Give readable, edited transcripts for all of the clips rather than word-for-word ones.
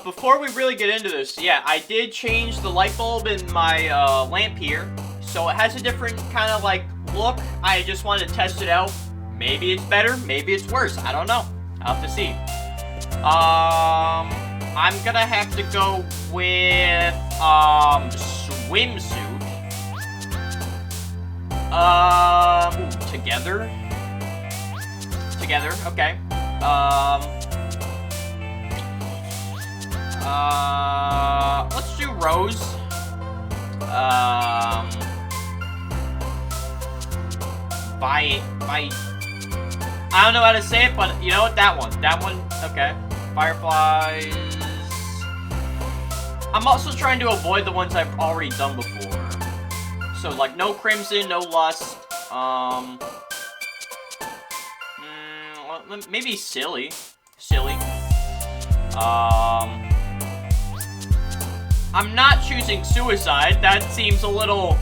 Before we really get into this, yeah, I did change the light bulb in my, lamp here. So it has a different kind of, like, look. I just wanted to test it out. Maybe it's better, maybe it's worse. I don't know. I'll have to see. I'm gonna have to go with, swimsuit. Together? Together, okay. Let's do Rose. I don't know how to say it, but you know what? That one, okay. Fireflies. I'm also trying to avoid the ones I've already done before. So, like, no Crimson, no Lust. Maybe Silly. I'm not choosing Suicide. That seems a little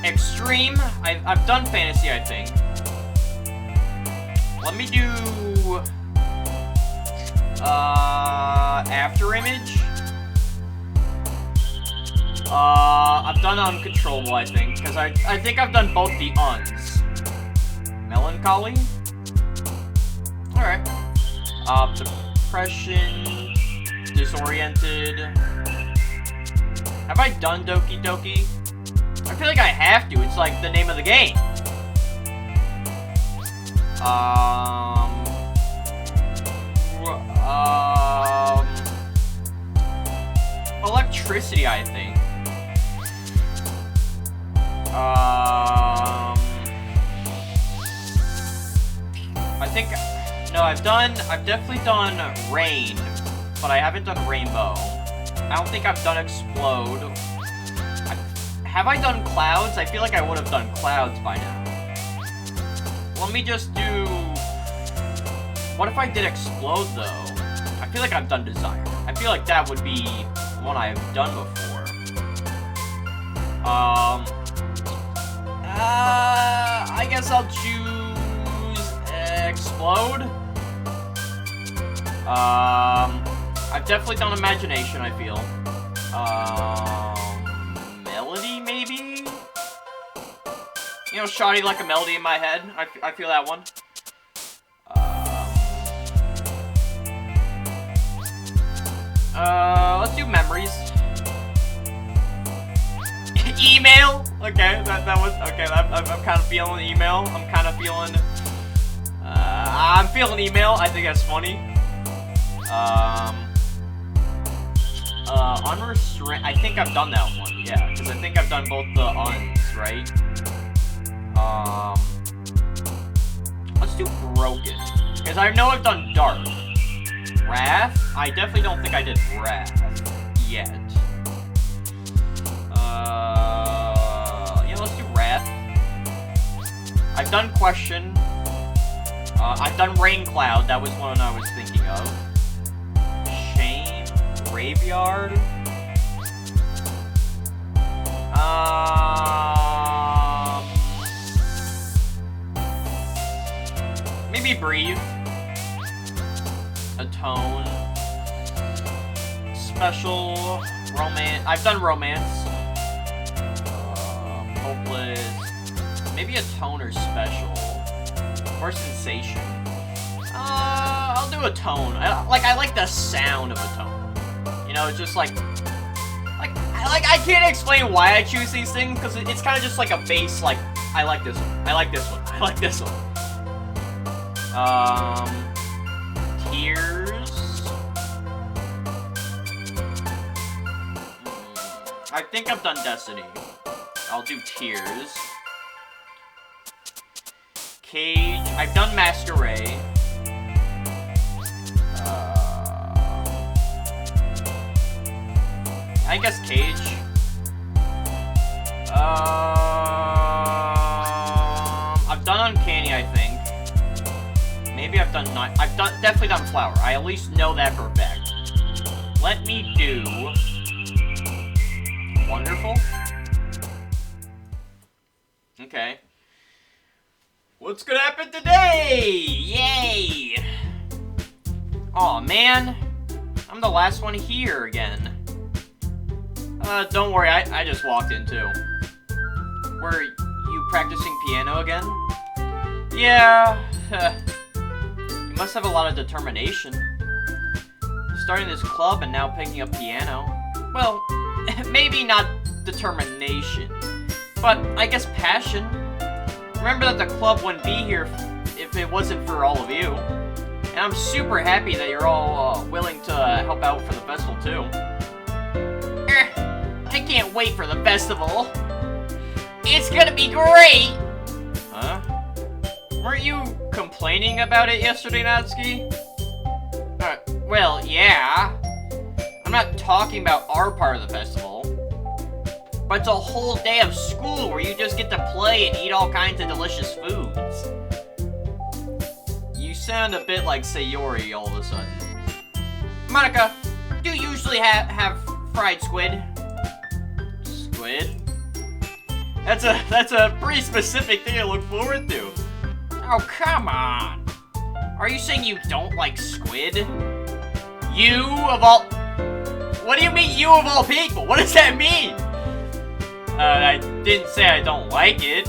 extreme. I've done Fantasy, I think. Let me do After Image. I've done Uncontrollable, I think, because I think I've done both the uns. Melancholy? Alright. Depression. Disoriented. Have I done Doki Doki? I feel like I have to. It's like the name of the game. Electricity, I think. No, I've definitely done Rain, but I haven't done Rainbow. I don't think I've done Explode. Have I done Clouds? I feel like I would have done Clouds by now. Let me just do... What if I did Explode, though? I feel like I've done Desire. I feel like that would be one I've done before. I guess I'll choose Explode. I've definitely done Imagination, I feel. Melody, maybe? You know, Shoddy like a melody in my head. I feel that one. Let's do Memories. Email? Okay, that was, okay, I'm kind of feeling email. I'm feeling email. I think that's funny. Unrestrained. I think I've done that one, yeah, because I think I've done both the uns, right? Let's do Broken, because I know I've done Dark. Wrath? I definitely don't think I did Wrath yet. Yeah, let's do Wrath. I've done Question. I've done Rain Cloud. That was one I was thinking of. Shame. Graveyard. Maybe Breathe. Atone. Special. Romance. I've done Romance. Hopeless. Maybe Atone or Special. Or Sensation. I'll do Atone. I like the sound of Atone. You know, it's just like I can't explain why I choose these things, because it's kind of just like a base, like, I like this one, I like this one, I like this one. Tears. I think I've done Destiny. I'll do Tears. Cage. I've done Masquerade. I guess Cage. I've done Uncanny, I think. Maybe I've done definitely done Flower. I at least know that for a fact. Let me do Wonderful. Okay. What's gonna happen today? Yay! Aw, man. I'm I'm the last one here again. Don't worry, I just walked in too. Were you practicing piano again? Yeah, you must have a lot of determination. Starting this club and now picking up piano. Well, maybe not determination, but I guess passion. Remember that the club wouldn't be here if it wasn't for all of you. And I'm super happy that you're all willing to help out for the festival too. I can't wait for the festival. It's gonna be great! Huh? Weren't you complaining about it yesterday, Natsuki? Well, yeah. I'm not talking about our part of the festival. But it's a whole day of school where you just get to play and eat all kinds of delicious foods. You sound a bit like Sayori all of a sudden. Monica, do you usually have fried squid? Squid? That's a pretty specific thing to look forward to. Oh, come on. Are you saying you don't like squid? You of all... What do you mean, you of all people? What does that mean? I didn't say I don't like it.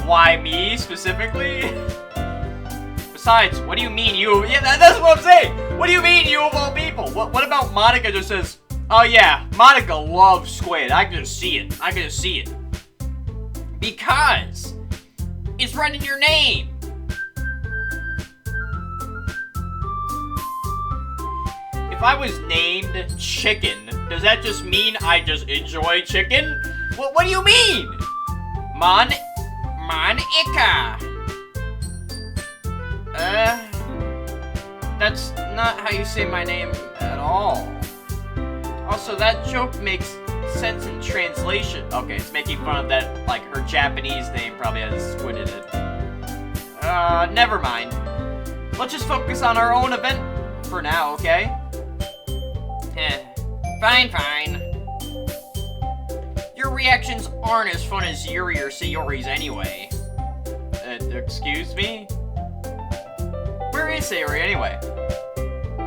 Why me, specifically? Besides, what do you mean, you... Yeah, that's what I'm saying! What do you mean, you of all people? What about Monica just says, oh yeah, Monica loves squid. I can just see it. I can just see it. Because it's right in your name. If I was named Chicken, does that just mean I just enjoy chicken? What do you mean? Monica. That's not how you say my name at all. Also, that joke makes sense in translation. Okay, it's making fun of that, like, her Japanese name probably has squid in it. Never mind. Let's just focus on our own event for now, okay? Fine. Your reactions aren't as fun as Yuri or Sayori's anyway. Excuse me? Where is Sayori anyway?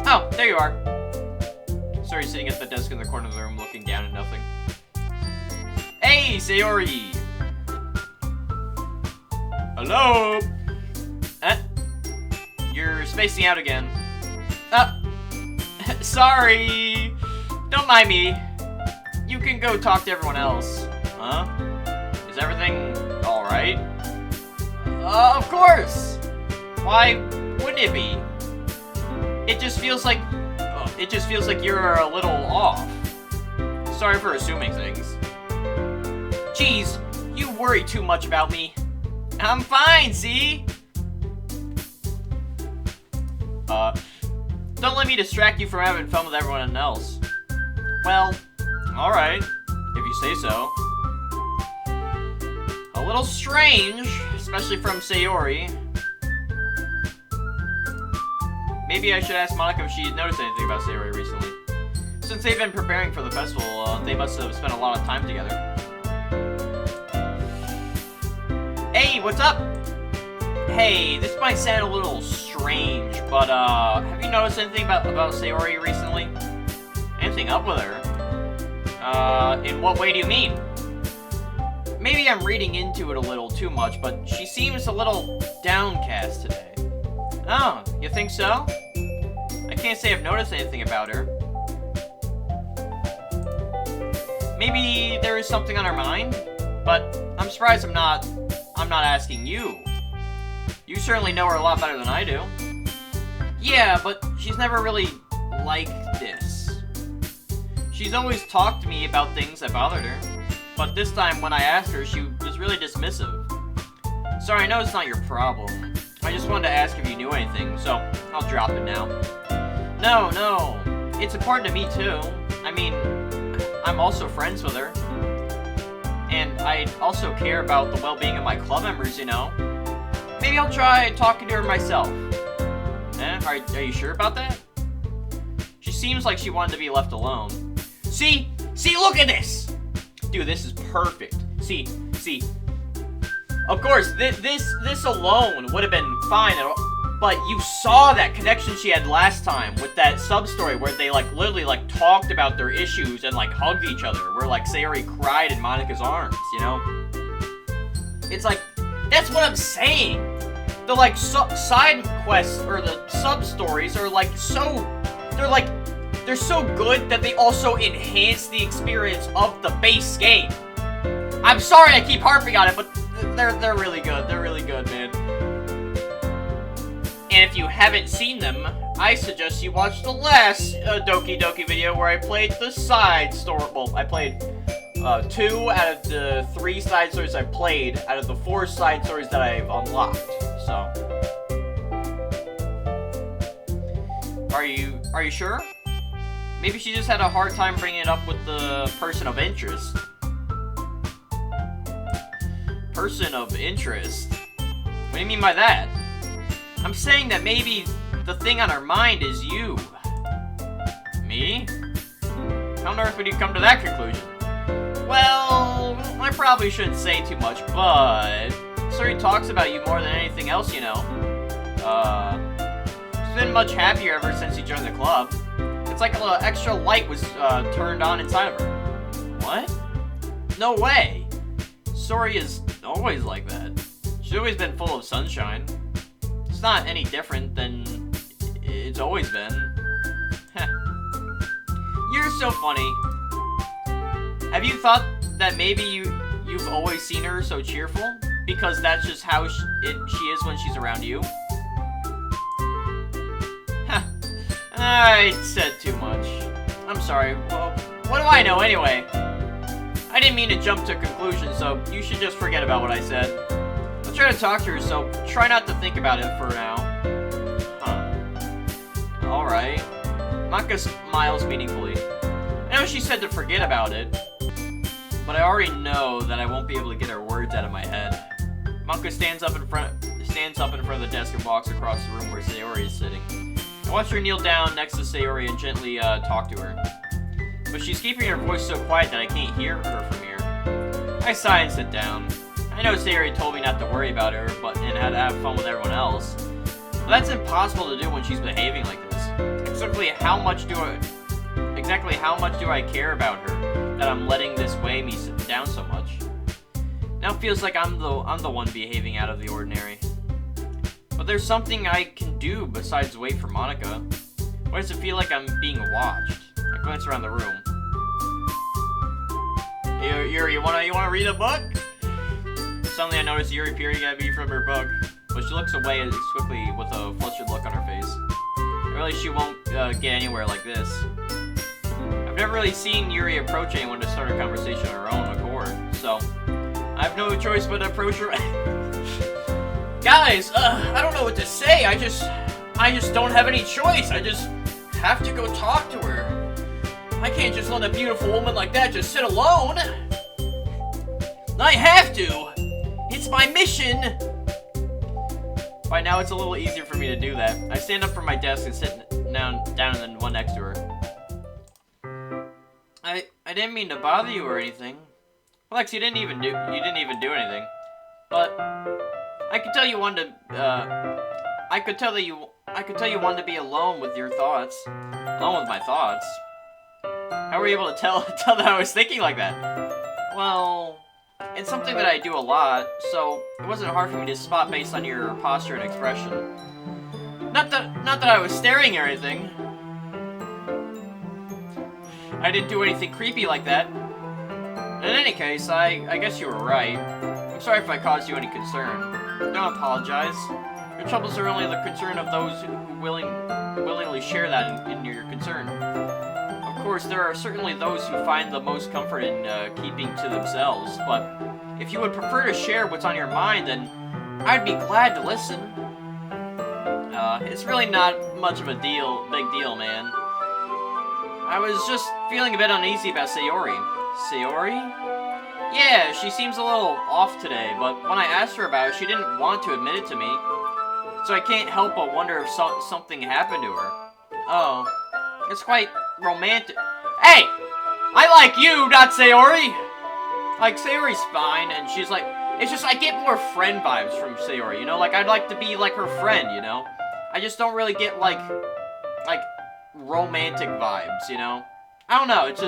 Oh, there you are. Sayori sitting at the desk in the corner of the room looking down at nothing. Hey, Sayori! Hello? You're spacing out again. Sorry! Don't mind me. You can go talk to everyone else. Huh? Is everything alright? Of course! Why wouldn't it be? It just feels like you're a little off. Sorry for assuming things. Jeez, you worry too much about me. I'm fine, see? Don't let me distract you from having fun with everyone else. Well, alright, if you say so. A little strange, especially from Sayori. Maybe I should ask Monica if she's noticed anything about Sayori recently. Since they've been preparing for the festival, they must have spent a lot of time together. Hey, what's up? Hey, this might sound a little strange, but have you noticed anything about Sayori recently? Anything up with her? In what way do you mean? Maybe I'm reading into it a little too much, but she seems a little downcast today. Oh, you think so? I can't say I've noticed anything about her. Maybe there is something on her mind, but I'm surprised I'm not asking you. You certainly know her a lot better than I do. Yeah, but she's never really like this. She's always talked to me about things that bothered her, but this time when I asked her, she was really dismissive. Sorry, I know it's not your problem. I just wanted to ask if you knew anything, so I'll drop it now. No, it's important to me too. I mean, I'm also friends with her. And I also care about the well-being of my club members, you know. Maybe I'll try talking to her myself. Are you sure about that? She seems like she wanted to be left alone. See, look at this! Dude, this is perfect. See. Of course, this alone would have been fine, but you saw that connection she had last time with that sub-story where they, like, literally, like, talked about their issues and, like, hugged each other. Where, like, Sayori cried in Monika's arms, you know? It's like, that's what I'm saying! The, like, side quests, or the sub-stories are, like, so... They're so good that they also enhance the experience of the base game. I'm sorry I keep harping on it, but they're really good. They're really good, man. And if you haven't seen them, I suggest you watch the last Doki video where I played the side story. Well, I played 2 out of the 3 side stories I played out of the 4 side stories that I've unlocked. So, are you sure? Maybe she just had a hard time bringing it up with the person of interest. Person of interest? What do you mean by that? I'm saying that maybe the thing on her mind is you. Me? How on earth would you come to that conclusion? Well, I probably shouldn't say too much, but Suri talks about you more than anything else, you know. She's been much happier ever since you joined the club. It's like a little extra light was turned on inside of her. What? No way. Suri is always like that. She's always been full of sunshine. It's not any different than it's always been. You're so funny. Have you thought that maybe you've always seen her so cheerful? Because that's just how she is when she's around you? I said too much. I'm sorry. Well, what do I know anyway? I didn't mean to jump to conclusions, so you should just forget about what I said. I'll try to talk to her, so try not to think about it for now. Huh. Alright. Maka smiles meaningfully. I know she said to forget about it, but I already know that I won't be able to get her words out of my head. Maka stands up in front of the desk and walks across the room where Sayori is sitting. I watch her kneel down next to Sayori and gently talk to her. But she's keeping her voice so quiet that I can't hear her from here. I sigh and sit down. I know Sayori told me not to worry about her, and how to have fun with everyone else. But that's impossible to do when she's behaving like this. Exactly how much do I care about her that I'm letting this weigh me down so much? Now it feels like I'm the one behaving out of the ordinary. But there's something I can do besides wait for Monika. Why does it feel like I'm being watched? I glance around the room. Hey, Yuri, you wanna read a book? Suddenly I notice Yuri peering at me from her book, but she looks away quickly with a flustered look on her face. Really, she won't get anywhere like this. I've never really seen Yuri approach anyone to start a conversation on her own accord, so I have no choice but to approach her. Guys, I don't know what to say. I just don't have any choice. I just have to go talk to her. I can't just let a beautiful woman like that just sit alone. I have to. It's my mission. By now, it's a little easier for me to do that. I stand up from my desk and sit down in the one next to her. I didn't mean to bother you or anything. Lex, you didn't even do anything. But I could tell you wanted to. I could tell you wanted to be alone with your thoughts. Alone with my thoughts. How were you able to tell that I was thinking like that? Well, it's something that I do a lot, so it wasn't hard for me to spot based on your posture and expression. Not that I was staring or anything. I didn't do anything creepy like that. In any case, I guess you were right. I'm sorry if I caused you any concern. Don't apologize. Your troubles are only the concern of those who willingly share that in your concern. Of course, there are certainly those who find the most comfort in keeping to themselves, but if you would prefer to share what's on your mind, then I'd be glad to listen. It's really not much of a big deal, man. I was just feeling a bit uneasy about Sayori. Sayori? Yeah, she seems a little off today, but when I asked her about it, she didn't want to admit it to me. So I can't help but wonder if something happened to her. Oh, it's quite romantic. Hey! I like you, not Sayori! Like, Sayori's fine, and she's like... It's just, I get more friend vibes from Sayori, you know? Like, I'd like to be like her friend, you know? I just don't really get, like, romantic vibes, you know? I don't know, it's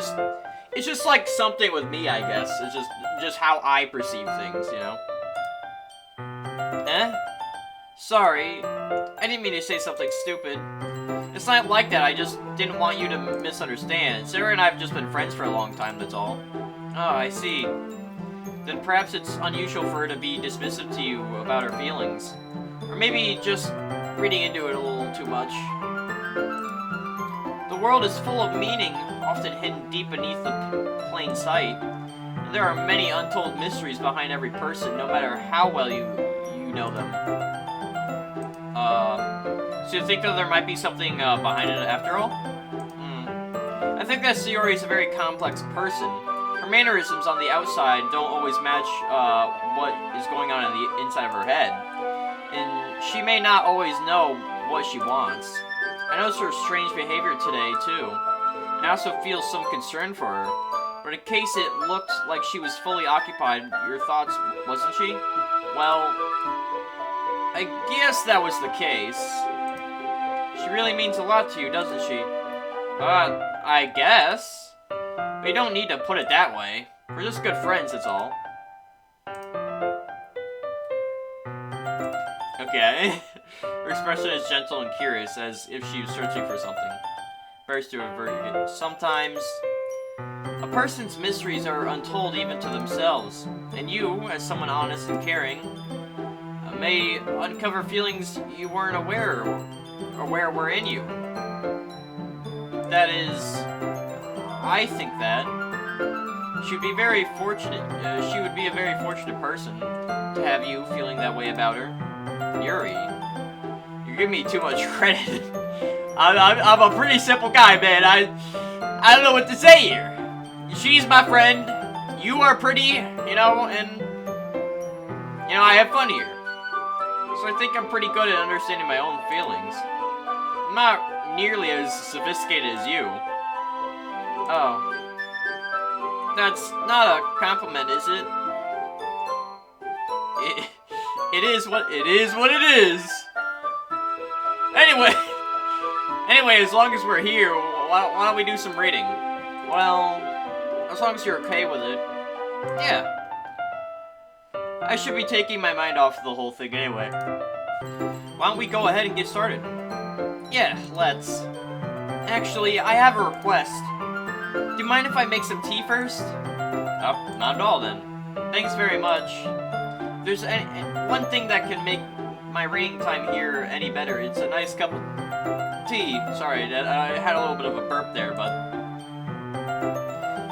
just like something with me, I guess. It's just how I perceive things, you know? Eh? Sorry. I didn't mean to say something stupid. It's not like that, I just didn't want you to misunderstand. Sarah and I have just been friends for a long time, that's all. Oh, I see. Then perhaps it's unusual for her to be dismissive to you about her feelings. Or maybe just reading into it a little too much. The world is full of meaning, often hidden deep beneath the plain sight. And there are many untold mysteries behind every person, no matter how well you know them. So you think that there might be something behind it after all? I think that Yuri is a very complex person. Her mannerisms on the outside don't always match what is going on the inside of her head. And she may not always know what she wants. I noticed her strange behavior today, too. I also feel some concern for her. But in case it looked like she was fully occupied, your thoughts, wasn't she? Well, I guess that was the case. She really means a lot to you, doesn't she? I guess. But you don't need to put it that way. We're just good friends, that's all. Okay. Her expression is gentle and curious, as if she was searching for something. First to avert it. Sometimes, a person's mysteries are untold even to themselves. And you, as someone honest and caring, may uncover feelings you weren't aware were in you. That is, I think that she would be very fortunate. She would be a very fortunate person to have you feeling that way about her. Yuri, you're giving me too much credit. I'm a pretty simple guy, man. I don't know what to say here. She's my friend. You are pretty, you know, and I have fun here. So I think I'm pretty good at understanding my own feelings. I'm not nearly as sophisticated as you. Oh. That's not a compliment, is it? It is what it is. Anyway, as long as we're here, why don't we do some reading? Well, as long as you're okay with it. Yeah. I should be taking my mind off the whole thing anyway. Why don't we go ahead and get started? Yeah, let's. Actually, I have a request. Do you mind if I make some tea first? Oh, not at all then. Thanks very much. There's one thing that can make my reading time here any better. It's a nice cup of tea. Sorry, I had a little bit of a burp there, but...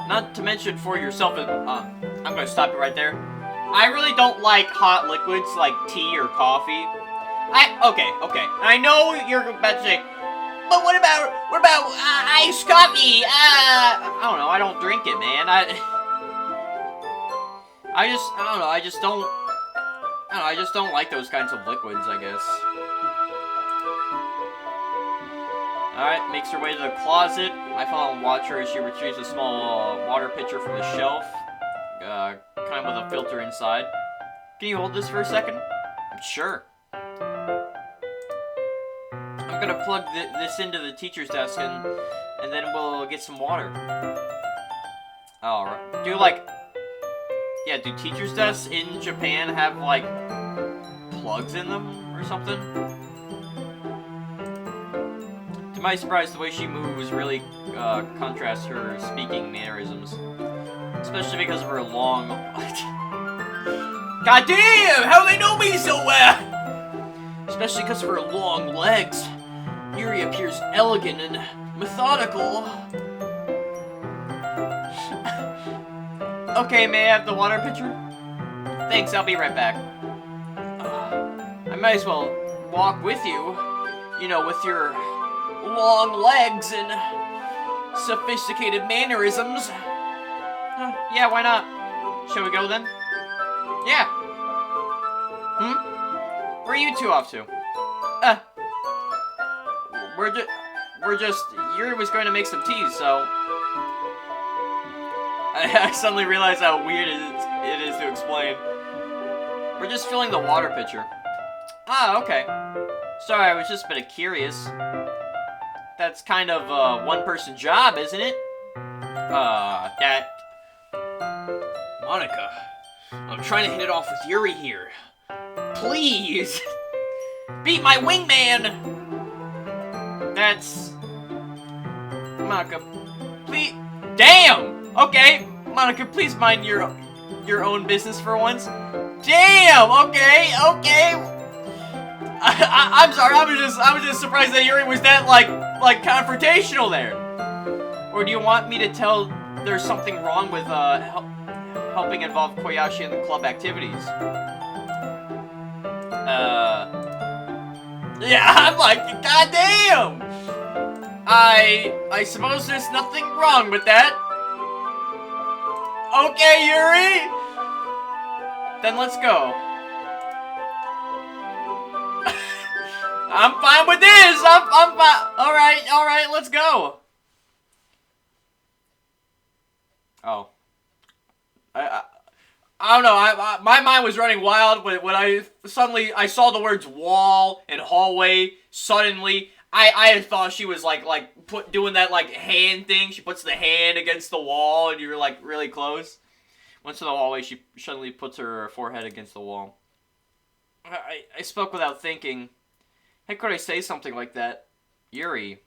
Not to mention for yourself, I'm gonna stop it right there. I really don't like hot liquids like tea or coffee. Okay. I know you're about to say, but what about iced coffee? I don't know. I don't drink it, man. I don't know. I just don't like those kinds of liquids, I guess. Alright, makes her way to the closet. I follow and watch her as she retrieves a small water pitcher from the shelf. Kind of with a filter inside. Can you hold this for a second? Sure. I'm gonna plug this into the teacher's desk and then we'll get some water. Alright. Do teacher's desks in Japan have, like, plugs in them or something? To my surprise, the way she moves really contrasts her speaking mannerisms. Especially because of her long... God damn! How do they know me so well? Especially because of her long legs. Yuri appears elegant and methodical. Okay, may I have the water pitcher? Thanks, I'll be right back. I might as well walk with you. You know, with your long legs and sophisticated mannerisms. Yeah, why not? Shall we go then? Yeah. Where are you two off to? Yuri was going to make some tea, so... I suddenly realized how weird it is to explain. We're just filling the water pitcher. Ah, okay. Sorry, I was just a bit curious. That's kind of a one-person job, isn't it? That... Monica, I'm trying to hit it off with Yuri here. Please! Be my wingman! That's... Monica, please... Damn! Okay, Monica, please mind your own business for once. Damn! Okay. I'm sorry. I was just surprised that Yuri was that like confrontational there. Or do you want me to tell there's something wrong with helping involve Koyashi in the club activities? Yeah, I'm like, goddamn! I suppose there's nothing wrong with that. Okay, Yuri! Then let's go. I'm fine with this! I'm fine. Alright, let's go. Oh. I don't know, my mind was running wild when I saw the words wall and hallway suddenly. I had thought she was doing that hand thing. She puts the hand against the wall and you're like really close. Once in the hallway, she suddenly puts her forehead against the wall. I spoke without thinking. How could I say something like that? Yuri.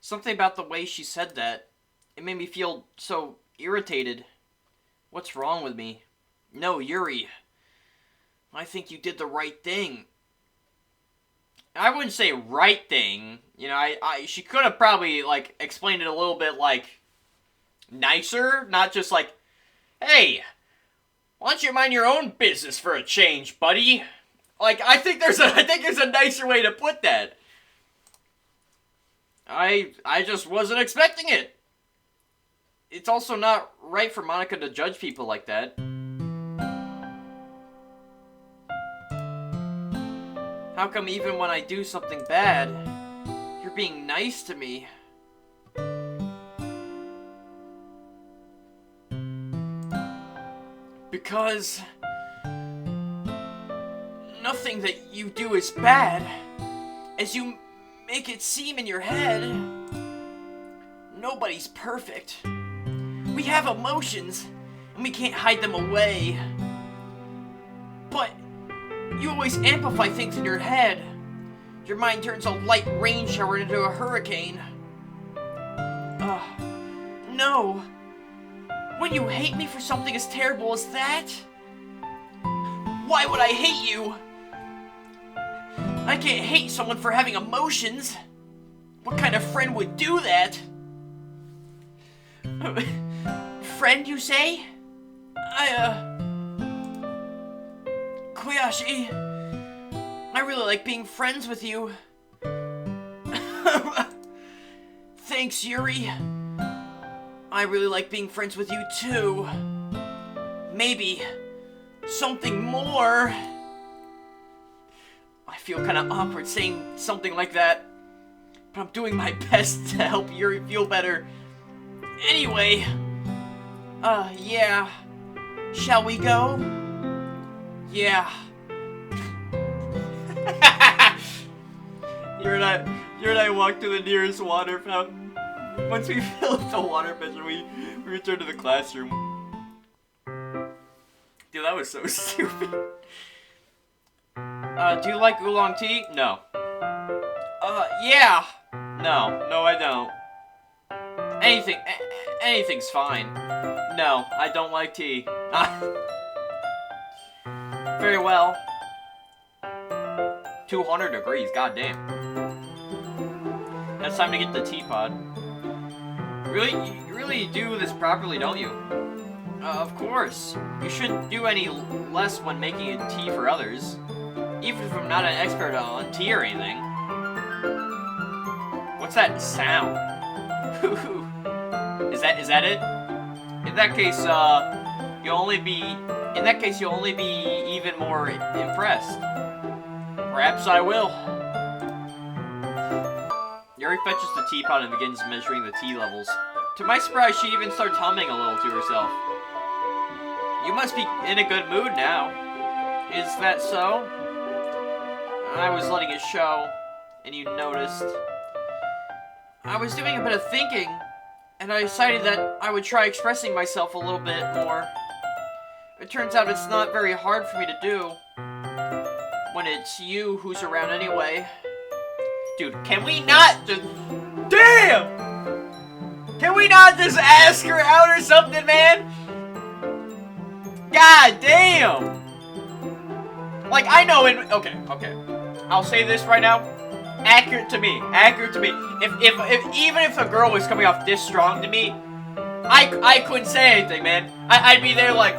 Something about the way she said that. It made me feel so irritated. What's wrong with me? No, Yuri. I think you did the right thing. I wouldn't say right thing. You know, she could have probably, explained it a little bit, nicer. Not just hey, why don't you mind your own business for a change, buddy? I think there's a nicer way to put that. I just wasn't expecting it. It's also not right for Monica to judge people like that. How come even when I do something bad, you're being nice to me? Because nothing that you do is bad, as you make it seem in your head. Nobody's perfect. We have emotions, and we can't hide them away. But you always amplify things in your head. Your mind turns a light rain shower into a hurricane. No. When you hate me for something as terrible as that? Why would I hate you? I can't hate someone for having emotions. What kind of friend would do that? Friend, you say? Koyashi, I really like being friends with you. Thanks, Yuri. I really like being friends with you, too. Maybe something more. I feel kind of awkward saying something like that, but I'm doing my best to help Yuri feel better. Anyway, yeah. Shall we go? Yeah. Yuri and I walked to the nearest water fountain. Once we filled the water pitcher, we returned to the classroom. Dude, that was so stupid. Do you like oolong tea? No. Yeah. No, I don't. Anything's fine. No, I don't like tea. Very well. 200 degrees, goddamn. It's time to get the teapot. You really do this properly, don't you? Of course. You shouldn't do any less when making a tea for others. Even if I'm not an expert on tea or anything. What's that sound? Is that it? In that case, you'll only be even more impressed. Perhaps I will. Yuri fetches the teapot and begins measuring the tea levels. To my surprise, she even starts humming a little to herself. You must be in a good mood now. Is that so? I was letting it show, and you noticed. I was doing a bit of thinking, and I decided that I would try expressing myself a little bit more. It turns out it's not very hard for me to do when it's you who's around anyway. Dude, can we not just... Damn! Can we not just ask her out or something, man? God damn! Like, I know it... Okay. I'll say this right now. Accurate to me. If even if a girl was coming off this strong to me, I couldn't say anything, man. I'd be there like...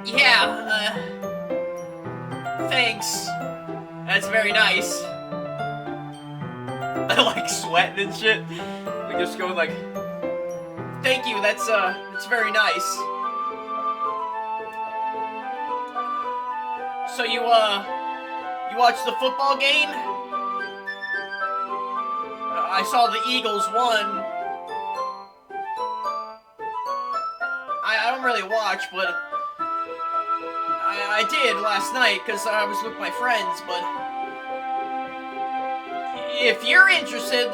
Yeah, thanks. That's very nice. I like sweating and shit. Like just going like, thank you, that's very nice. So you watched the football game? I saw the Eagles won. I don't really watch, but I did last night because I was with my friends, but if you're interested,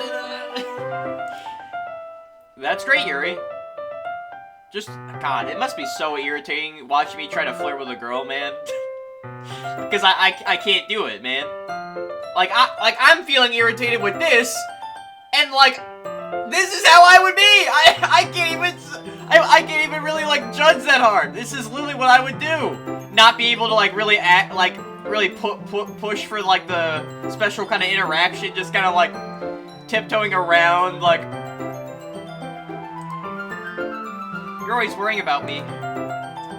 that's great, Yuri. Just, God, it must be so irritating watching me try to flirt with a girl, man. Because I can't do it, man. Like, I'm feeling irritated with this, and like, this is how I would be! I can't even really, like, judge that hard. This is literally what I would do. Not be able to, like, really act, like, really push for, like, the special kind of interaction, just kind of, like, tiptoeing around, like... You're always worrying about me.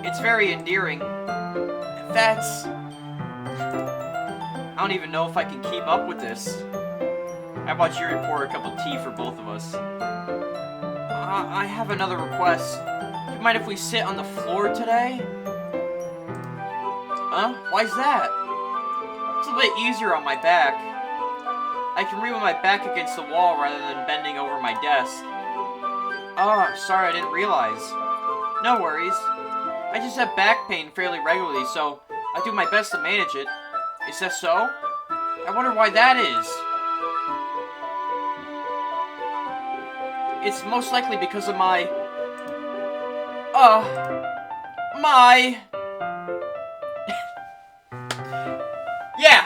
It's very endearing. That's... I don't even know if I can keep up with this. I watched Yuri pour a cup of tea for both of us. I have another request. Do you mind if we sit on the floor today? Huh? Why's that? It's a bit easier on my back. I can read with my back against the wall rather than bending over my desk. Oh, sorry, I didn't realize. No worries. I just have back pain fairly regularly, so I do my best to manage it. Is that so? I wonder why that is. It's most likely because of my...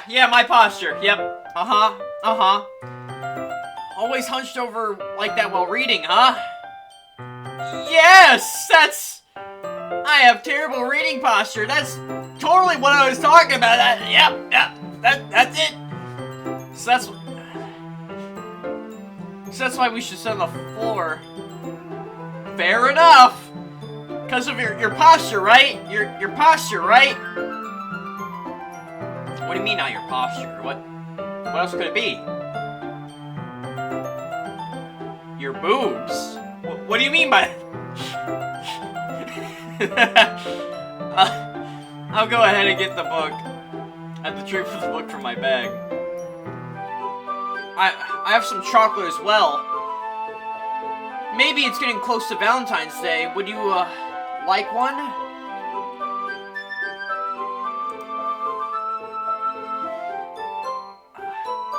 Yeah, my posture. Yep. Always hunched over like that while reading, huh? Yes! I have terrible reading posture. That's totally what I was talking about. That's it. So that's why we should sit on the floor. Fair enough. Because of your posture, right? Your posture, right? What do you mean not your posture? What else could it be? Your boobs. What do you mean by I'll go ahead and get the book. I have the truth of the book from my bag. I have some chocolate as well. Maybe it's getting close to Valentine's Day. Would you, like one?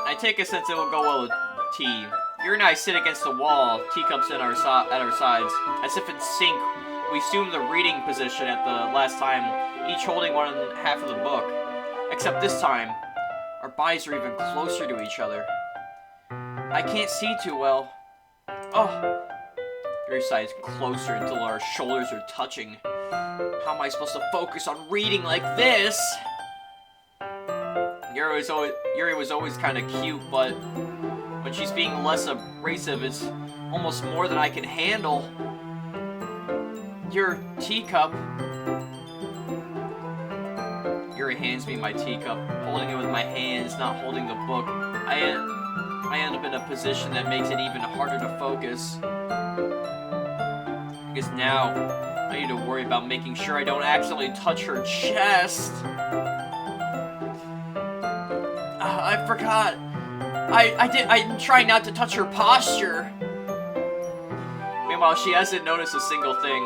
I take it since it will go well with tea. Yuri and I sit against the wall, teacups at our sides. As if in sync, we assume the reading position at the last time, each holding one half of the book. Except this time, our bodies are even closer to each other. I can't see too well. Oh. Yuri sighs closer until our shoulders are touching. How am I supposed to focus on reading like this? Yuri was always kind of cute, but when she's being less abrasive, it's almost more than I can handle. Your teacup. Yuri hands me my teacup, holding it with my hands, not holding the book. I end up in a position that makes it even harder to focus. Because now, I need to worry about making sure I don't accidentally touch her chest. I forgot. I'm trying not to touch her posture. Meanwhile, she hasn't noticed a single thing.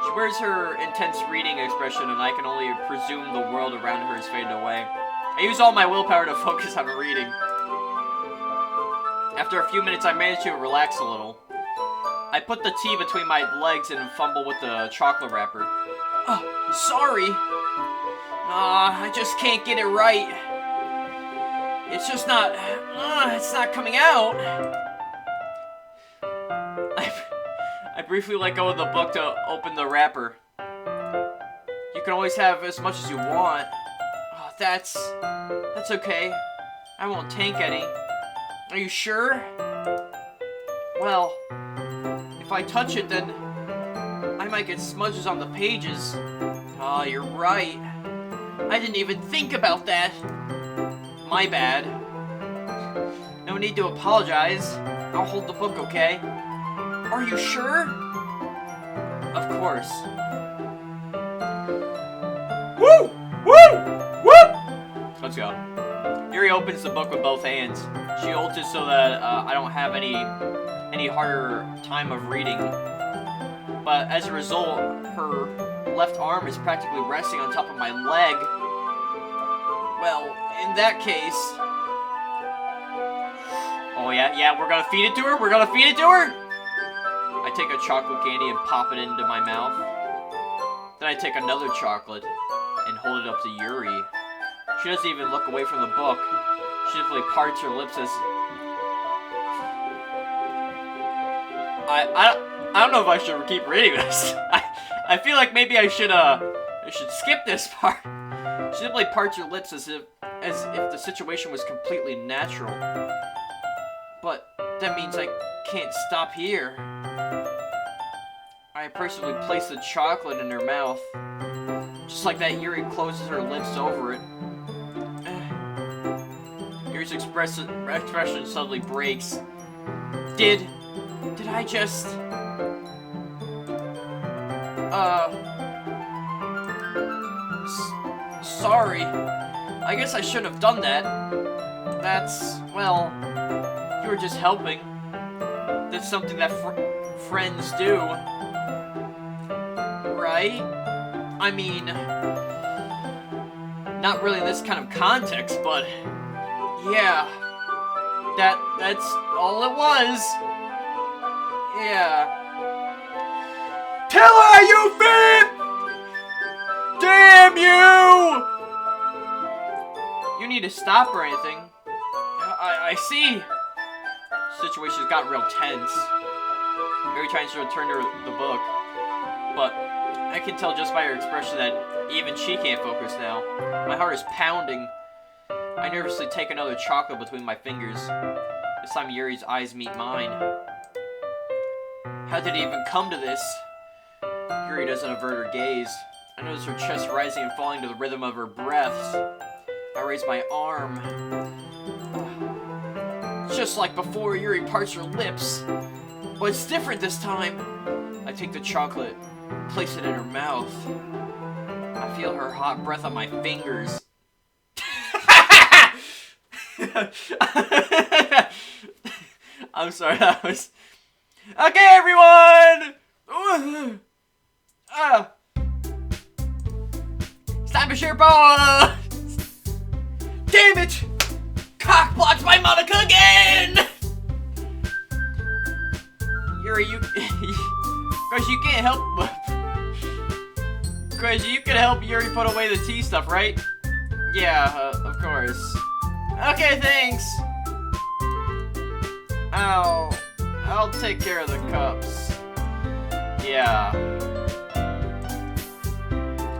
She wears her intense reading expression, and I can only presume the world around her is fading away. I use all my willpower to focus on reading. After a few minutes, I managed to relax a little. I put the tea between my legs and fumble with the chocolate wrapper. Oh, sorry. I just can't get it right. It's just not, it's not coming out. I briefly let go of the book to open the wrapper. You can always have as much as you want. Oh, that's okay. I won't take any. Are you sure? Well, if I touch it, then I might get smudges on the pages. Oh, you're right. I didn't even think about that. My bad. No need to apologize. I'll hold the book, okay? Are you sure? Of course. Woo! Woo! Woo! Let's go. Yuri opens the book with both hands. She holds it so that I don't have any harder time of reading. But as a result, her left arm is practically resting on top of my leg. Well, in that case... Oh yeah, we're gonna feed it to her? We're gonna feed it to her? I take a chocolate candy and pop it into my mouth. Then I take another chocolate and hold it up to Yuri. She doesn't even look away from the book. She simply parts her lips as... I don't know if I should keep reading this. I feel like maybe I should skip this part. She simply parts her lips as if the situation was completely natural. But that means I can't stop here. I personally place the chocolate in her mouth. Just like that, Yuri closes her lips over it. Yuri's expression suddenly breaks. Did I just... Sorry. I guess I shouldn't have done that. That's, well, you were just helping. That's something that friends do. Right? I mean, not really in this kind of context, but yeah. That's all it was. Yeah. Tell her how you feel! Damn you! You need to stop or anything. I see. The situation's gotten real tense. Yuri tries to return to the book, but I can tell just by her expression that even she can't focus now. My heart is pounding. I nervously take another chocolate between my fingers. This time Yuri's eyes meet mine. How did it even come to this? Yuri doesn't avert her gaze. I notice her chest rising and falling to the rhythm of her breaths. I raise my arm. Just like before, Yuri parts her lips. But it's different this time. I take the chocolate, place it in her mouth. I feel her hot breath on my fingers. I'm sorry, that was... Okay, everyone! It's time to share balls! Damn it! Cock blocked by Monica again! Yuri, Cause you can't help... Cause you can help Yuri put away the tea stuff, right? Yeah, of course. Okay, thanks! I'll take care of the cups. Yeah.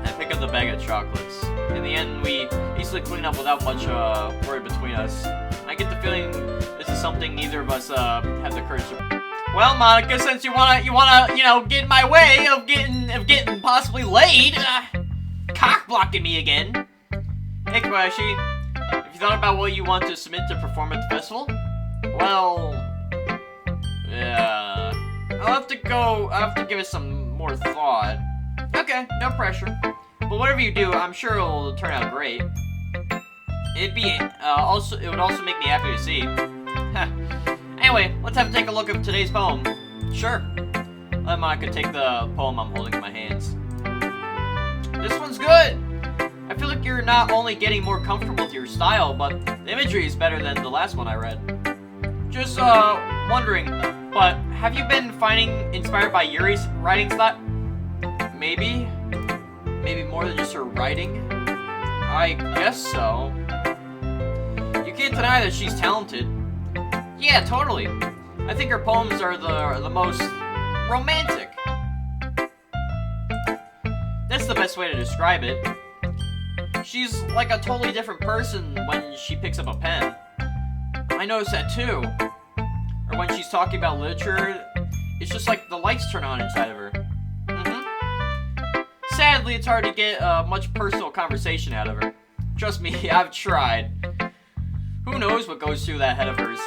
I pick up the bag of chocolates. In the end, we easily clean up without much word between us. I get the feeling this is something neither of us have the courage to. Well, Monica, since you wanna, get in my way of getting possibly laid, cock blocking me again. Hey, Kobayashi, have you thought about what you want to submit to perform at the festival? Well, yeah, I'll have to give it some more thought. Okay, no pressure. But whatever you do, I'm sure it'll turn out great. It would also make me happy to see. Anyway, let's take a look at today's poem. Sure. Let Monica take the poem I'm holding in my hands. This one's good. I feel like you're not only getting more comfortable with your style, but the imagery is better than the last one I read. Just, wondering, but have you been finding inspired by Yuri's writing style? Maybe? Maybe more than just her writing? I guess so. You can't deny that she's talented. Yeah, totally. I think her poems are the most romantic. That's the best way to describe it. She's like a totally different person when she picks up a pen. I noticed that too. Or when she's talking about literature, it's just like the lights turn on inside of her. Sadly, it's hard to get much personal conversation out of her. Trust me, I've tried. Who knows what goes through that head of hers?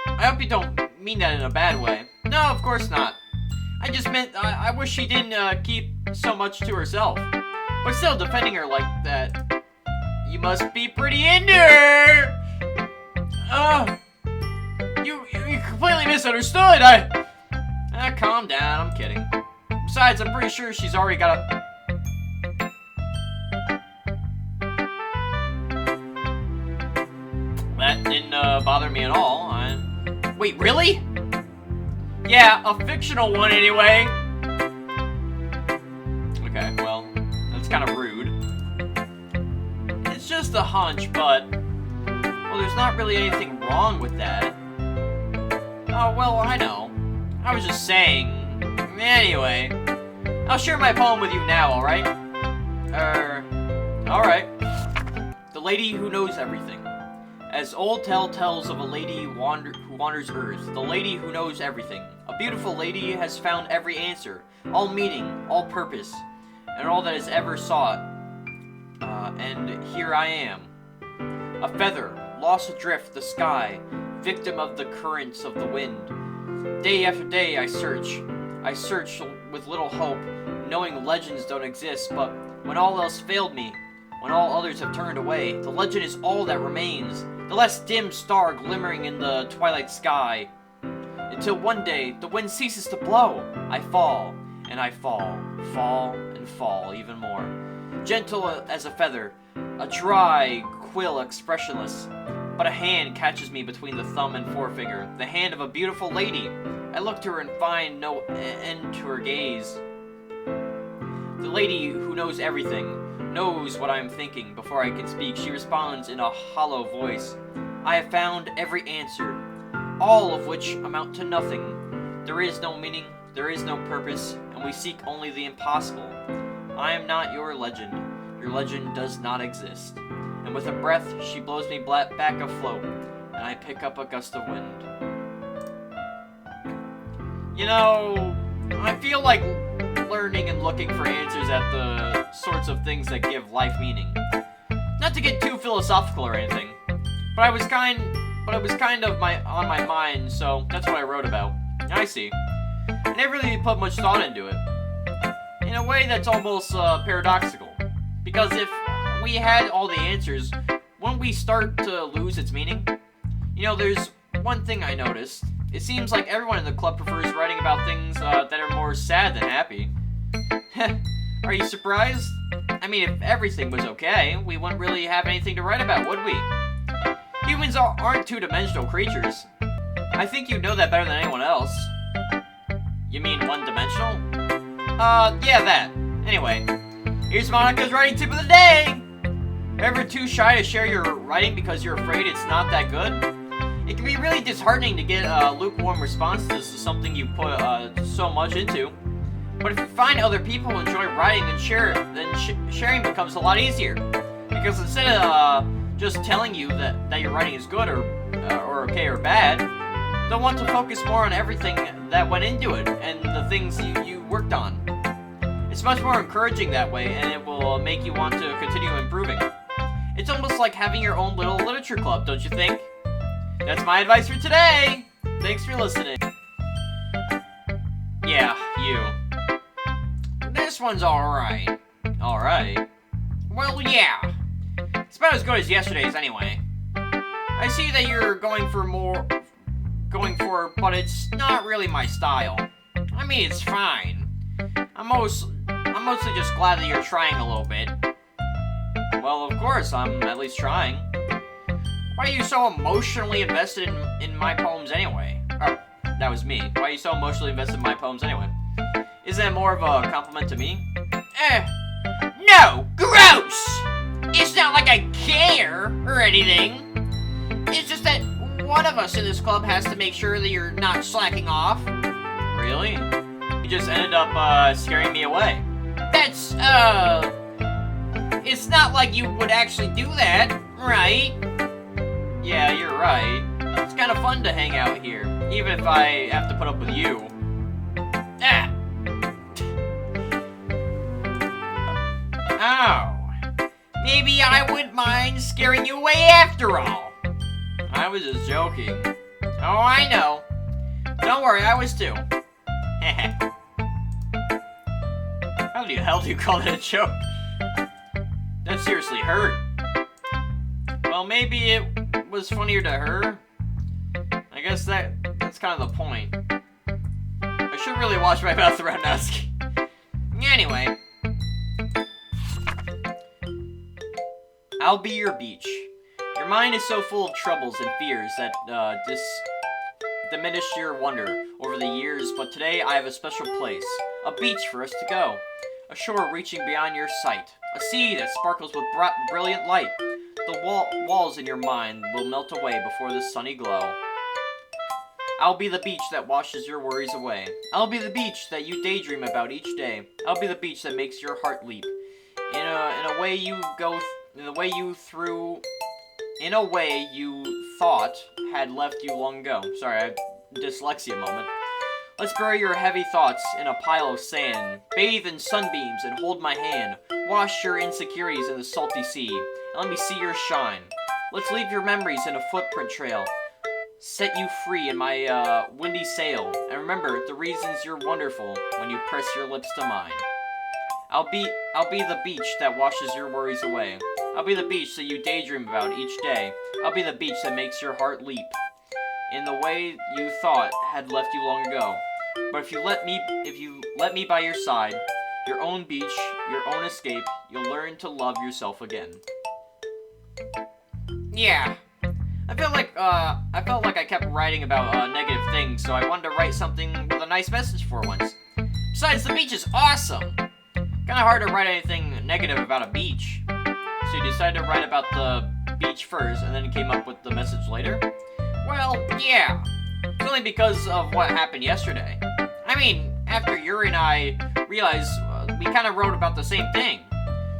I hope you don't mean that in a bad way. No, of course not. I just meant I wish she didn't keep so much to herself. But still, defending her like that, you must be pretty into her! You completely misunderstood! Calm down, I'm kidding. Besides, I'm pretty sure she's already got a... That didn't bother me at all. Wait, really? Yeah, a fictional one anyway. Okay, well, that's kind of rude. It's just a hunch, but... Well, there's not really anything wrong with that. Oh, well, I know. I was just saying. Anyway, I'll share my poem with you now, alright? Alright. The Lady Who Knows Everything. As old tale tells of a lady who wanders Earth, the lady who knows everything. A beautiful lady has found every answer, all meaning, all purpose, and all that is ever sought. And here I am. A feather, lost adrift the sky, victim of the currents of the wind. Day after day I search with little hope, knowing legends don't exist, but when all else failed me, when all others have turned away, the legend is all that remains, the last dim star glimmering in the twilight sky. Until one day, the wind ceases to blow. I fall, and I fall and fall even more. Gentle as a feather, a dry quill expressionless, but a hand catches me between the thumb and forefinger, the hand of a beautiful lady. I look to her and find no end to her gaze. The lady who knows everything, knows what I am thinking before I can speak. She responds in a hollow voice. I have found every answer, all of which amount to nothing. There is no meaning, there is no purpose, and we seek only the impossible. I am not your legend. Your legend does not exist. And with a breath, she blows me back afloat, and I pick up a gust of wind. You know, I feel like learning and looking for answers at the sorts of things that give life meaning. Not to get too philosophical or anything, but it was kind of on my mind, so that's what I wrote about. I see. I never really put much thought into it. In a way that's almost paradoxical. Because if we had all the answers, wouldn't we start to lose its meaning? You know, there's one thing I noticed. It seems like everyone in the club prefers writing about things that are more sad than happy. Are you surprised? I mean, if everything was okay, we wouldn't really have anything to write about, would we? Humans aren't two-dimensional creatures. I think you know that better than anyone else. You mean one-dimensional? Yeah, that. Anyway, here's Monica's writing tip of the day! Ever too shy to share your writing because you're afraid it's not that good? It can be really disheartening to get lukewarm responses to something you put so much into. But if you find other people who enjoy writing, then sharing becomes a lot easier. Because instead of just telling you that your writing is good or okay or bad, they'll want to focus more on everything that went into it and the things you worked on. It's much more encouraging that way, and it will make you want to continue improving. It's almost like having your own little literature club, don't you think? That's my advice for today! Thanks for listening. Yeah, you. This one's alright. Alright? Well, yeah. It's about as good as yesterday's anyway. I see that you're going for, but it's not really my style. I mean, it's fine. I'm mostly just glad that you're trying a little bit. Well, of course, I'm at least trying. Why are you so emotionally invested in my poems anyway? Oh, that was me. Why are you so emotionally invested in my poems anyway? Is that more of a compliment to me? No! Gross! It's not like I care or anything. It's just that one of us in this club has to make sure that you're not slacking off. Really? You just ended up, scaring me away. That's, it's not like you would actually do that, right? Yeah, you're right. It's kind of fun to hang out here, even if I have to put up with you. Ah! Oh. Maybe I wouldn't mind scaring you away after all. I was just joking. Oh, I know. Don't worry, I was too. How the hell do you call that a joke? That seriously hurt. Well, maybe it was funnier to her. I guess that's kind of the point. I should really watch my mouth around Natsuki. Anyway. I'll be your beach. Your mind is so full of troubles and fears that diminish your wonder over the years, but today I have a special place. A beach for us to go. A shore reaching beyond your sight. A sea that sparkles with brilliant light. The walls in your mind will melt away before the sunny glow. I'll be the beach that washes your worries away. I'll be the beach that you daydream about each day. I'll be the beach that makes your heart leap. In a way you thought had left you long ago. Sorry, I had dyslexia moment. Let's bury your heavy thoughts in a pile of sand. Bathe in sunbeams and hold my hand. Wash your insecurities in the salty sea. And let me see your shine. Let's leave your memories in a footprint trail. Set you free in my windy sail. And remember the reasons you're wonderful when you press your lips to mine. I'll be the beach that washes your worries away. I'll be the beach that you daydream about each day. I'll be the beach that makes your heart leap in the way you thought had left you long ago. But if you let me by your side, your own beach, your own escape, you'll learn to love yourself again. Yeah. I felt like I kept writing about negative things, so I wanted to write something with a nice message for once. Besides, the beach is awesome. Kinda hard to write anything negative about a beach. So you decided to write about the beach first, and then came up with the message later? Well, yeah. It's only because of what happened yesterday. I mean, after Yuri and I realized we kind of wrote about the same thing.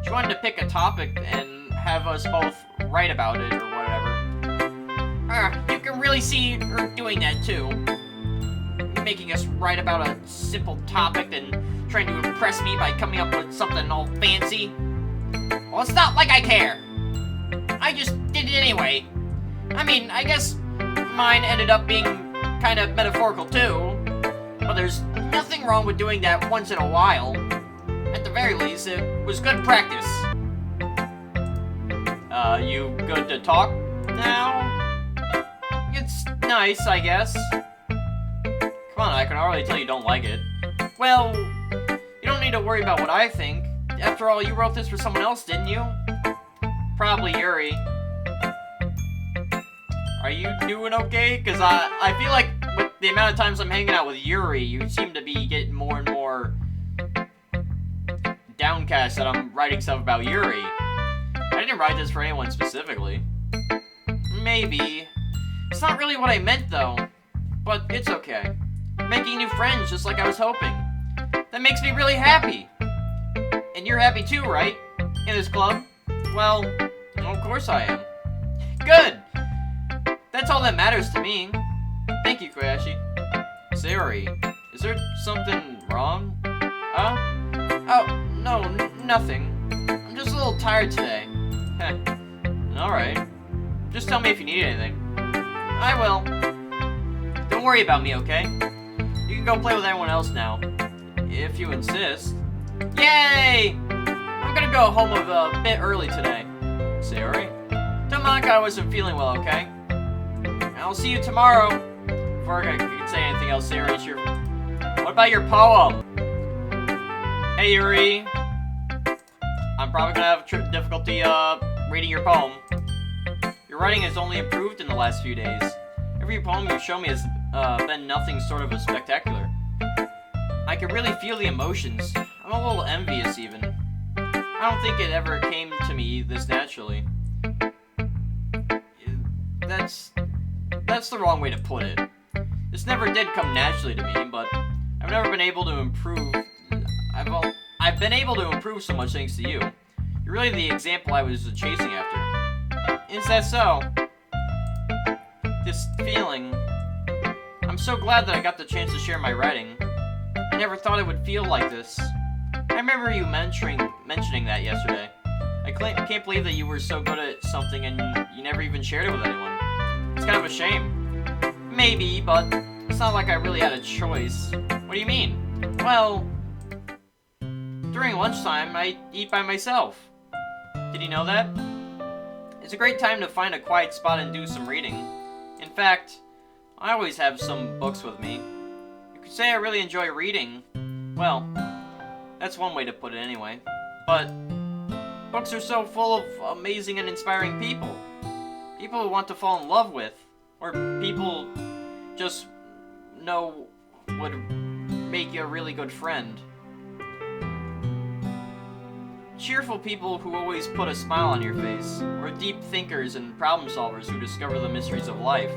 She wanted to pick a topic and have us both write about it or whatever. You can really see her doing that too. Making us write about a simple topic and trying to impress me by coming up with something all fancy. Well, it's not like I care. I just did it anyway. I mean, I guess mine ended up being kind of metaphorical too, but there's nothing wrong with doing that once in a while. At the very least, it was good practice. You good to talk now? It's nice, I guess. Come on, I can already tell you don't like it. Well, you don't need to worry about what I think. After all, you wrote this for someone else, didn't you? Probably Yuri. Are you doing okay? Because I feel like with the amount of times I'm hanging out with Yuri, you seem to be getting more and more downcast that I'm writing stuff about Yuri. I didn't write this for anyone specifically. Maybe. It's not really what I meant, though. But it's okay. We're making new friends just like I was hoping. That makes me really happy. And you're happy too, right? In this club? Well, of course I am. Good! That's all that matters to me. Thank you, Koyashi. Sayori, is there something wrong? Oh, no, nothing. I'm just a little tired today. Heh. Alright. Just tell me if you need anything. I will. Don't worry about me, okay? You can go play with everyone else now. If you insist. Yay! I'm gonna go home a bit early today. Sayori? Tell Monica I wasn't feeling well, okay? I'll see you tomorrow. Before I can say anything else, Sayori, it's your... What about your poem? Hey, Yuri. I'm probably gonna have difficulty, reading your poem. Your writing has only improved in the last few days. Every poem you show me has, been nothing sort of a spectacular. I can really feel the emotions. I'm a little envious, even. I don't think it ever came to me this naturally. That's the wrong way to put it. This never did come naturally to me, but I've never been able to improve. I've been able to improve so much thanks to you. You're really the example I was chasing after. Is that so? This feeling. I'm so glad that I got the chance to share my writing. I never thought it would feel like this. I remember you mentioning that yesterday. I can't believe that you were so good at something and you never even shared it with anyone. It's kind of a shame. Maybe, but it's not like I really had a choice. What do you mean? Well, during lunchtime, I eat by myself. Did you know that? It's a great time to find a quiet spot and do some reading. In fact, I always have some books with me. You could say I really enjoy reading. Well, that's one way to put it anyway. But books are so full of amazing and inspiring people. People who want to fall in love with, or people just know would make you a really good friend. Cheerful people who always put a smile on your face, or deep thinkers and problem solvers who discover the mysteries of life.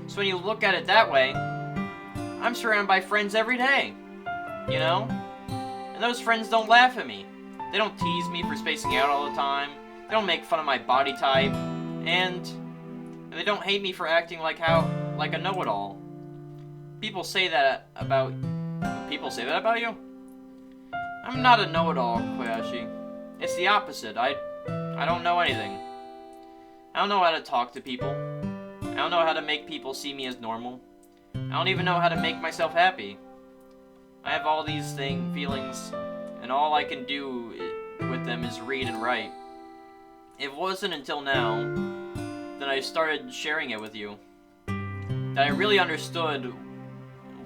So when you look at it that way, I'm surrounded by friends every day, you know? And those friends don't laugh at me. They don't tease me for spacing out all the time. They don't make fun of my body type. And they don't hate me for acting like a know-it-all. People say that about you? I'm not a know-it-all, Koyashi. It's the opposite. I don't know anything. I don't know how to talk to people. I don't know how to make people see me as normal. I don't even know how to make myself happy. I have all these feelings, and all I can do with them is read and write. It wasn't until now that I started sharing it with you that I really understood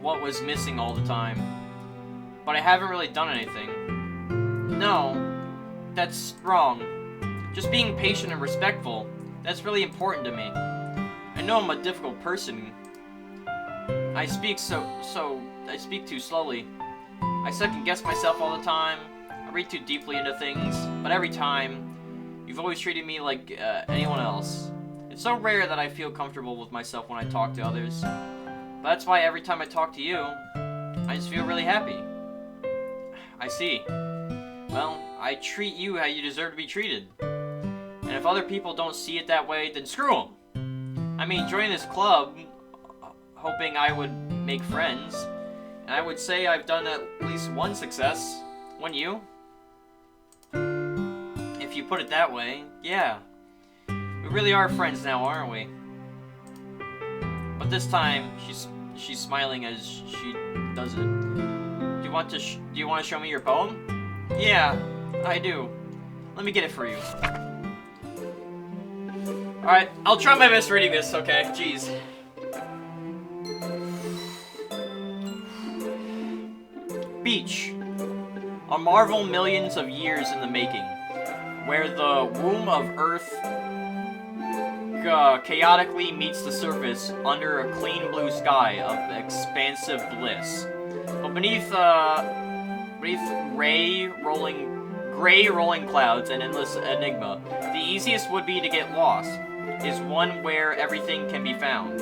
what was missing all the time. But I haven't really done anything. No, that's wrong. Just being patient and respectful, that's really important to me. I know I'm a difficult person. I speak I speak too slowly. I second guess myself all the time. I read too deeply into things, but every time, you've always treated me like anyone else. It's so rare that I feel comfortable with myself when I talk to others. But that's why every time I talk to you, I just feel really happy. I see. Well, I treat you how you deserve to be treated. And if other people don't see it that way, then screw them. I mean, joining this club, hoping I would make friends, and I would say I've done at least one success. Wouldn't you? If you put it that way, yeah. We really are friends now, aren't we? But this time, she's smiling as she does it. Do you want to show me your poem? Yeah, I do. Let me get it for you. Alright, I'll try my best reading this, okay? Jeez. Beach. A marvel millions of years in the making, where the womb of Earth chaotically meets the surface under a clean blue sky of expansive bliss. But beneath gray rolling clouds and endless enigma, the easiest would be to get lost, is one where everything can be found.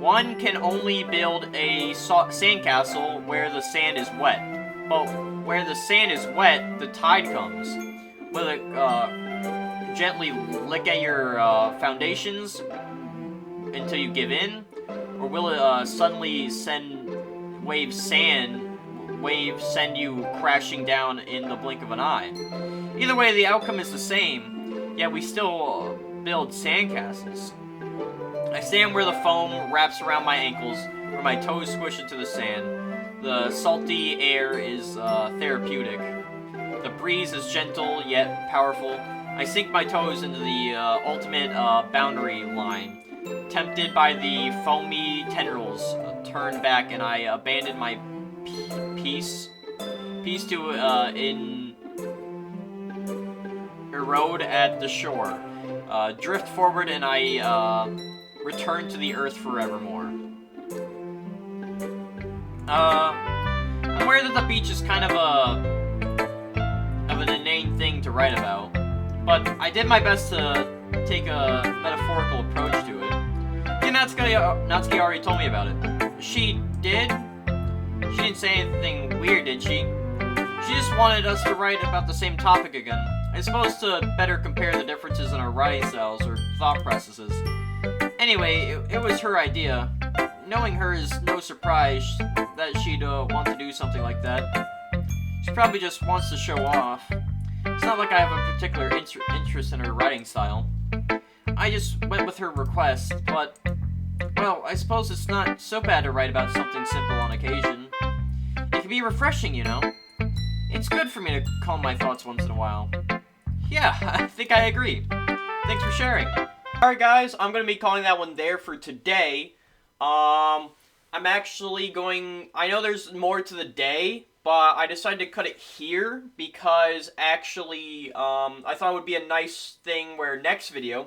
One can only build a sandcastle where the sand is wet. But where the sand is wet, the tide comes. Will it gently lick at your foundations until you give in? Or will it suddenly send waves send you crashing down in the blink of an eye? Either way, the outcome is the same, yet we still build sandcastles. I stand where the foam wraps around my ankles, where my toes squish into the sand. The salty air is therapeutic. The breeze is gentle yet powerful. I sink my toes into the ultimate boundary line. Tempted by the foamy tendrils, turn back and I abandon my peace to road at the shore. Drift forward and I return to the earth forevermore. I'm aware that the beach is kind of an inane thing to write about, but I did my best to take a metaphorical approach to it. Yeah, Natsuki already told me about it. She did? She didn't say anything weird, did she? She just wanted us to write about the same topic again. I suppose to better compare the differences in our writing styles or thought processes. Anyway, it was her idea. Knowing her is no surprise that she'd want to do something like that. She probably just wants to show off. It's not like I have a particular interest in her writing style. I just went with her request, but, well, I suppose it's not so bad to write about something simple on occasion. It can be refreshing, you know? It's good for me to calm my thoughts once in a while. Yeah, I think I agree. Thanks for sharing. Alright guys, I'm going to be calling that one there for today. I'm actually going... I know there's more to the day, but I decided to cut it here because actually, I thought it would be a nice thing where next video,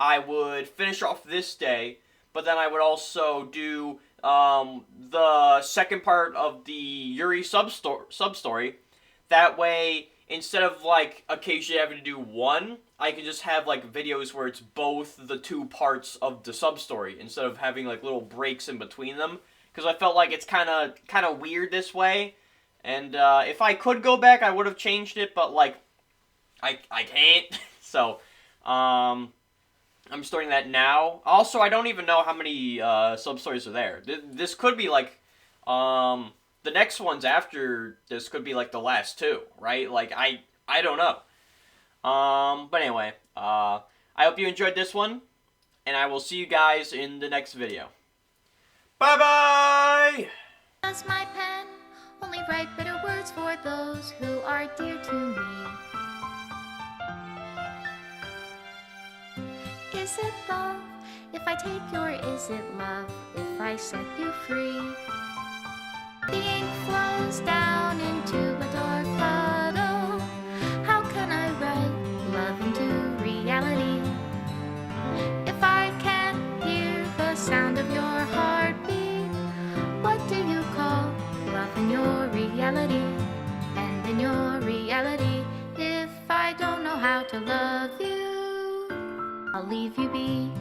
I would finish off this day, but then I would also do, the second part of the Yuri sub-story. That way, instead of, like, occasionally having to do one, I can just have, like, videos where it's both the two parts of the sub-story, instead of having, like, little breaks in between them. Because I felt like it's kind of weird this way. And, if I could go back, I would have changed it, but, like, I can't. So, I'm starting that now. Also, I don't even know how many, sub-stories are there. This could be, like, the next ones after this could be, like, the last two, right? Like, I don't know. But anyway, I hope you enjoyed this one, and I will see you guys in the next video. Bye-bye! Does my pen only write bitter words for those who are dear to me? Is it love if I take your, is it love if I set you free? The ink flows down into a dark puddle. How can I write love into reality? If I can't hear the sound of your heartbeat, what do you call love in your reality? And in your reality, if I don't know how to love you, I'll leave you be.